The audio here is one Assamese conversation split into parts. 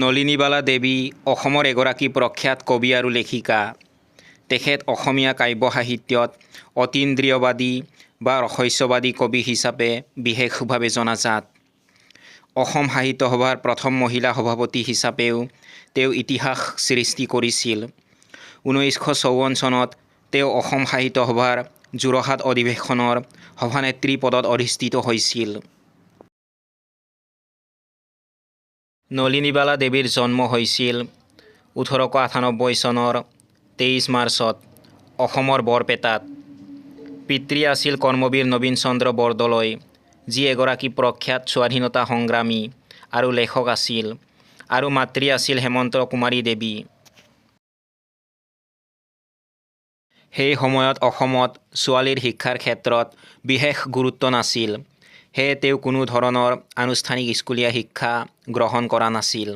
নলিনীবালা দেৱী অসমৰ এগৰাকী প্ৰখ্যাত কবি আৰু লেখিকা। তেখেত অসমীয়া কাব্য সাহিত্যত অতীন্দ্ৰিয়বাদী বা ৰহস্যবাদী কবি হিচাপে বিশেষভাৱে জনাজাত। অসম সাহিত্য সভাৰ প্ৰথম মহিলা সভাপতি হিচাপেও তেওঁ ইতিহাস সৃষ্টি কৰিছিল। 1954 চনত তেওঁ অসম সাহিত্য সভাৰ যোৰহাট অধিৱেশনৰ সভানেত্ৰী পদত অধিষ্ঠিত হৈছিল। নলিনীবালা দেৱীৰ জন্ম হৈছিল 1898 চনৰ 23 মাৰ্চত অসমৰ বৰপেটাত। পিতৃ আছিল কৰ্মবীৰ নবীন চন্দ্ৰ বৰদলৈ, যি এগৰাকী প্ৰখ্যাত স্বাধীনতা সংগ্ৰামী আৰু লেখক আছিল, আৰু মাতৃ আছিল হেমন্ত কুমাৰী দেৱী। সেই সময়ত অসমত ছোৱালীৰ শিক্ষাৰ ক্ষেত্ৰত বিশেষ গুৰুত্ব নাছিল, সেয়ে তেওঁ কোনো ধৰণৰ আনুষ্ঠানিক স্কুলীয়া শিক্ষা গ্ৰহণ কৰা নাছিল।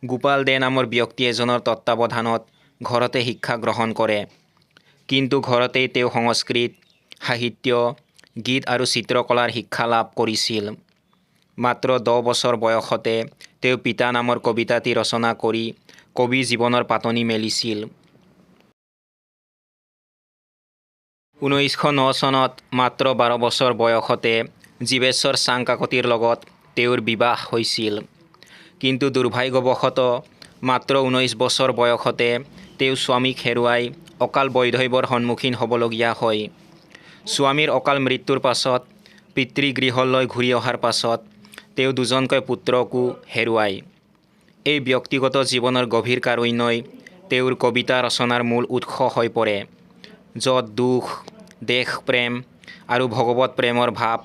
গোপাল দে নামৰ ব্যক্তি এজনৰ তত্ত্বাৱধানত ঘৰতে শিক্ষা গ্ৰহণ কৰে। কিন্তু ঘৰতেই তেওঁ সংস্কৃত, সাহিত্য, গীত আৰু চিত্ৰকলাৰ শিক্ষা লাভ কৰিছিল। মাত্ৰ 10 বছৰ বয়সতে তেওঁ পিতা নামৰ কবিতাটি ৰচনা কৰি কবি জীৱনৰ পাতনি মেলিছিল। 1909 চনত মাত্ৰ 12 বছৰ বয়সতে জীৱেশ্বৰ চাং-কাকতিৰ লগত তেওঁৰ বিবাহ হৈছিল। কিন্তু দুৰ্ভাগ্যবশতঃ মাত্ৰ 19 বছৰ বয়সতে তেওঁ স্বামীক হেৰুৱাই অকাল বৈধৱ্যৰ সন্মুখীন হ'বলগীয়া হয়। স্বামীৰ অকাল মৃত্যুৰ পাছত পিতৃগৃহলৈ ঘূৰি অহাৰ পাছত তেওঁ দুজনকৈ পুত্ৰকো হেৰুৱায়। এই ব্যক্তিগত জীৱনৰ গভীৰ কাৰুণ্যই তেওঁৰ কবিতা ৰচনাৰ মূল উৎস হৈ পৰে, য'ত দুখ, দেশপ্ৰেম আৰু ভগৱত প্ৰেমৰ ভাৱ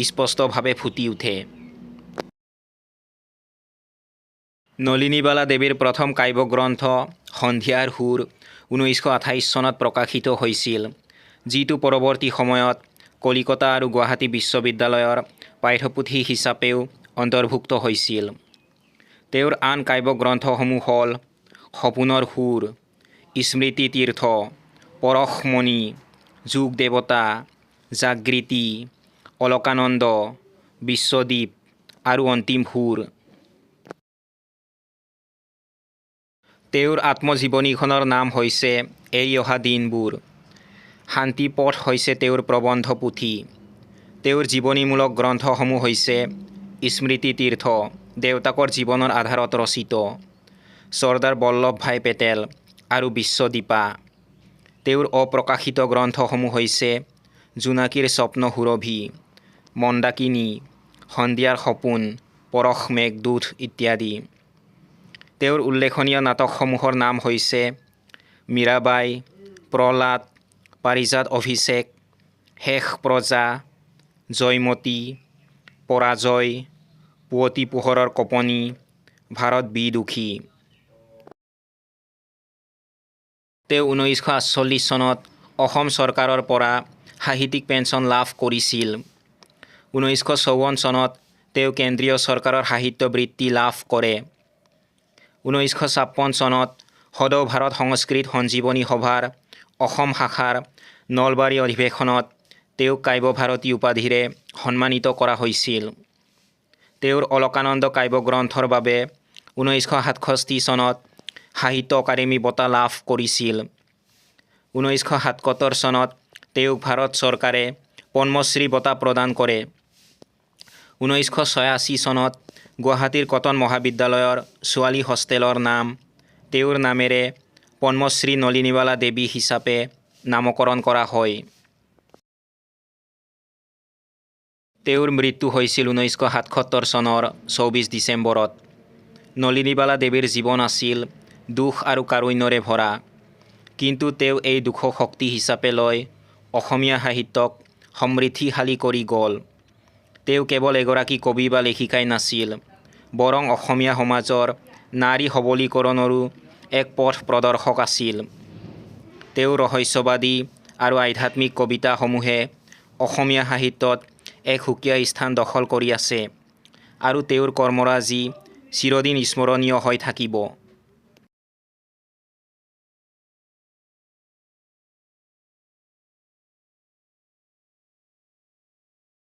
স্পষ্টভাৱে ফুটি উঠে। নলিনীবালা দেৱীৰ প্ৰথম কাব্যগ্ৰন্থ সন্ধিয়াৰ সুৰ 1928 চনত প্ৰকাশিত হৈছিল, যিটো পৰৱৰ্তী সময়ত কলিকতা আৰু গুৱাহাটী বিশ্ববিদ্যালয়ৰ পাঠ্যপুথি হিচাপেও অন্তৰ্ভুক্ত হৈছিল। তেওঁৰ আন কাব্যগ্ৰন্থসমূহ হ'ল সপোনৰ সুৰ, স্মৃতিতীৰ্থ, পৰশমণি, যুগ দেৱতা, জাগৃতি, অলকানন্দ, বিশ্বদ্বীপ আৰু অন্তিম সুৰ। তেওঁৰ আত্মজীৱনীখনৰ নাম হৈছে এৰি অহা দিনবোৰ। শান্তি পথ হৈছে তেওঁৰ প্ৰবন্ধ পুথি। তেওঁৰ জীৱনীমূলক গ্ৰন্থসমূহ হৈছে স্মৃতিতীৰ্থ, দেউতাকৰ জীৱনৰ আধাৰত ৰচিত, চৰ্দাৰ বল্লভ ভাই পেটেল আৰু বিশ্বদ্বীপা। তেওঁৰ অপ্ৰকাশিত গ্ৰন্থসমূহ হৈছে জোনাকীৰ স্বপ্ন সুৰভি, মন্দাকিনী, সন্ধিয়াৰ সপোন, পৰশ মেঘদূত ইত্যাদি। তেওঁৰ উল্লেখনীয় নাটকসমূহৰ নাম হৈছে মীৰাবাই, প্ৰহ্লাদ, পাৰিজাত অভিষেক, শেষ প্ৰজা, জয়মতী, পৰাজয়, পুৱতি পোহৰৰ কঁপনি, ভাৰত বিদুষী। তেওঁ 1948 চনত অসম চৰকাৰৰ পৰা সাহিত্যিক পেঞ্চন লাভ কৰিছিল। 1954 চনত তেওঁ কেন্দ্ৰীয় চৰকাৰৰ সাহিত্য বৃত্তি লাভ কৰে। 1956 চনত সদৌ ভাৰত সংস্কৃত সঞ্জীৱনী সভাৰ অসম শাখাৰ নলবাৰী অধিৱেশনত তেওঁক কাব্যভাৰতী উপাধিৰে সন্মানিত কৰা হৈছিল। তেওঁৰ অলকানন্দ কাব্যগ্ৰন্থৰ বাবে 1967 চনত সাহিত্য অকাডেমী বঁটা লাভ কৰিছিল। 1977 চনত তেওঁক ভাৰত চৰকাৰে পদ্মশ্ৰী বঁটা প্ৰদান কৰে। 1986 চনত গুৱাহাটীৰ কটন মহাবিদ্যালয়ৰ ছোৱালী হোষ্টেলৰ নাম তেওঁৰ নামেৰে পদ্মশ্ৰী নলিনীবালা দেৱী হিচাপে নামকৰণ কৰা হয়। তেওঁৰ মৃত্যু হৈছিল 1977 চনৰ 24 ডিচেম্বৰত। নলিনীবালা দেৱীৰ জীৱন আছিল দুখ আৰু কাৰুণ্যৰে ভৰা, কিন্তু তেওঁ এই দুখক শক্তি হিচাপে লৈ অসমীয়া সাহিত্যক সমৃদ্ধিশালী কৰি গ'ল। তেওঁ কেৱল এগৰাকী কবি বা লেখিকাই নাছিল, বৰং অসমীয়া সমাজৰ নাৰী সবলীকৰণৰো এক পথ প্ৰদৰ্শক আছিল। তেওঁৰ ৰহস্যবাদী আৰু আধ্যাত্মিক কবিতাসমূহে অসমীয়া সাহিত্যত এক সুকীয়া স্থান দখল কৰি আছে, আৰু তেওঁৰ কৰ্মৰাজি চিৰদিন স্মৰণীয় হৈ থাকিব।